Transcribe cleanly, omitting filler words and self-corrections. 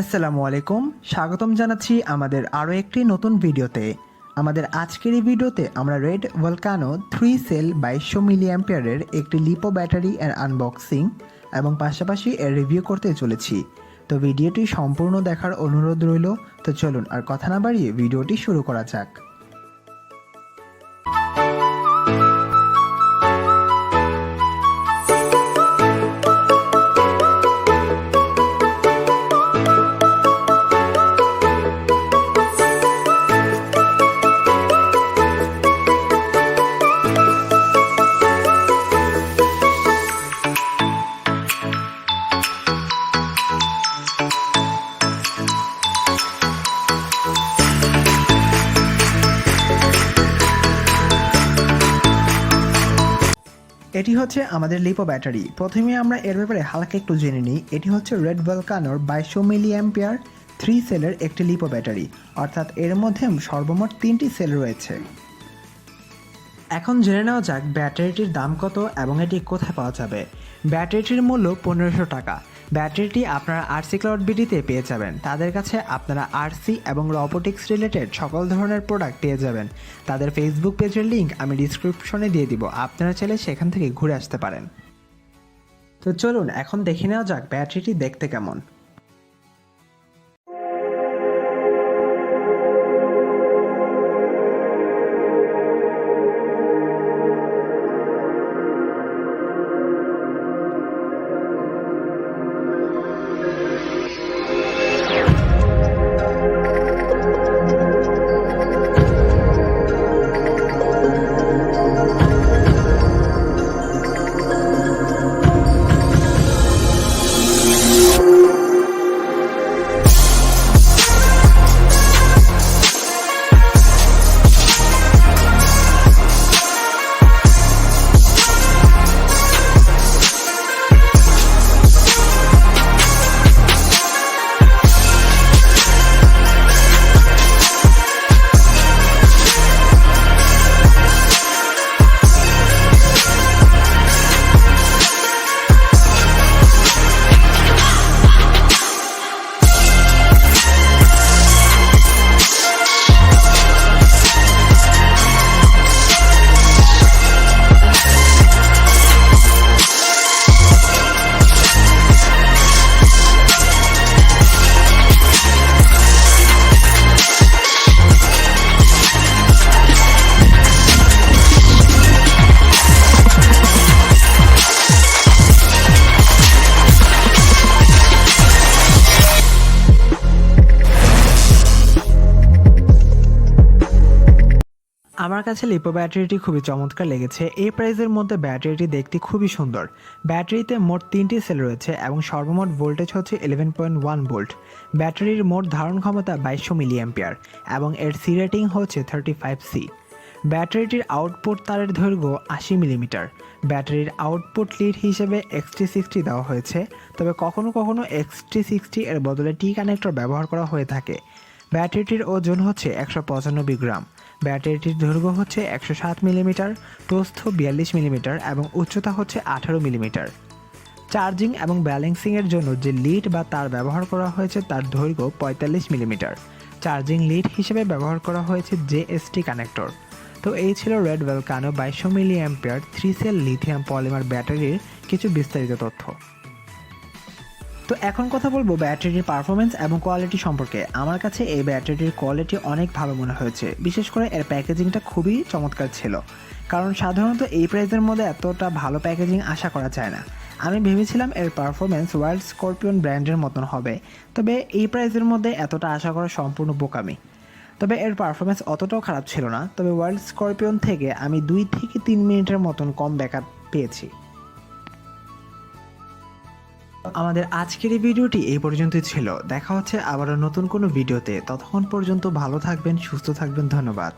আসসালামু আলাইকুম, স্বাগতম জানাচ্ছি আমাদের আরও একটি নতুন ভিডিওতে। আমাদের আজকের এই ভিডিওতে আমরা রেড ভলকানো 3 সেল 2200 মিলি অ্যাম্পিয়ারের একটি লিপো ব্যাটারি এর আনবক্সিং এবং পাশাপাশি এর রিভিউ করতে চলেছি। তো ভিডিওটি সম্পূর্ণ দেখার অনুরোধ রইল। তো চলুন আর কথা না বাড়িয়ে ভিডিওটি শুরু করা যাক। এটি হচ্ছে আমাদের লিপো ব্যাটারি। প্রথমে আমরা এর ব্যাপারে হালকা একটু জেনে নিই। এটি হচ্ছে রেড ভলকানোর 2200 মিলি অ্যাম্পিয়ার 3 সেলের একটি লিপো ব্যাটারি, অর্থাৎ এর মধ্যে সর্বমোট 3টি সেল রয়েছে। এখন জেনে নেওয়া যাক ব্যাটারিটির দাম কত এবং এটি কোথায় পাওয়া যাবে। ব্যাটারিটির মূল্য 1500 টাকা। ব্যাটারিটি আপনারা আরসি ক্লাউড বিডিতে পেয়ে যাবেন। তাদের কাছে আপনারা আরসি এবং রোবোটিক্স রিলেটেড সকল ধরনের প্রোডাক্ট পেয়ে যাবেন। তাদের ফেসবুক পেজের লিঙ্ক আমি ডিসক্রিপশনে দিয়ে দিব, আপনারা চাইলে সেখান থেকে ঘুরে আসতে পারেন। তো চলুন এখন দেখে নেওয়া যাক ব্যাটারিটি দেখতে কেমন। আমার কাছে লিপো ব্যাটারিটি খুবই চমৎকার লেগেছে। এই প্রাইসের মধ্যে ব্যাটারিটি দেখতে খুবই সুন্দর। ব্যাটারিতে মোট 3টি সেল রয়েছে এবং সর্বমোট ভোল্টেজ হচ্ছে 11.1 ভোল্ট। ব্যাটারির মোট ধারণ ক্ষমতা 2200 মিলি অ্যাম্পিয়ার এবং এর সি রেটিং হচ্ছে 35C। ব্যাটারিটির আউটপুট তারের দৈর্ঘ্য 80 মিলিমিটার। ব্যাটারির আউটপুট লিড হিসেবে XT60 দেওয়া হয়েছে, তবে কখনো কখনো XT60 এর বদলে টি কানেক্টর ব্যবহার করা হয়ে থাকে। ব্যাটারিটির ওজন হচ্ছে 195 গ্রাম। ব্যাটারিটির দৈর্ঘ্য হচ্ছে 107 মিলিমিটার, প্রস্থ 42 মিলিমিটার এবং উচ্চতা হচ্ছে 18 মিলিমিটার। চার্জিং এবং ব্যালেন্সিংয়ের জন্য যে লিড বা তার ব্যবহার করা হয়েছে তার দৈর্ঘ্য 45 মিলিমিটার। চার্জিং লিড হিসেবে ব্যবহার করা হয়েছে JST কানেক্টর। তো এই ছিল red volcano 2200 milli ampere 3 cell lithium polymer ব্যাটারির কিছু বিস্তারিত তথ্য। তো এখন কথা বলবো ব্যাটারির পারফরমেন্স এবং কোয়ালিটি সম্পর্কে। আমার কাছে এই ব্যাটারির কোয়ালিটি অনেক ভালো মনে হয়েছে। বিশেষ করে এর প্যাকেজিংটা খুবই চমৎকার ছিল, কারণ সাধারণত এই প্রাইসের মধ্যে এতটা ভালো প্যাকেজিং আশা করা যায় না। আমি ভেবেছিলাম এর পারফরমেন্স ওয়াইল্ড স্করপিয়ন ব্র্যান্ডের মতন হবে, তবে এই প্রাইসের মধ্যে এতটা আশা করা সম্পূর্ণ বোকামি। তবে এর পারফরমেন্স অতটাও খারাপ ছিল না, তবে ওয়াইল্ড স্করপিয়ন থেকে আমি 2 থেকে 3 মিনিটের মতন কম ব্যাকআপ পেয়েছি। আমাদের আজকের এই ভিডিওটি এই পর্যন্তই ছিল। দেখা হচ্ছে আবারও নতুন কোনো ভিডিওতে। ততক্ষণ পর্যন্ত ভালো থাকবেন, সুস্থ থাকবেন। ধন্যবাদ।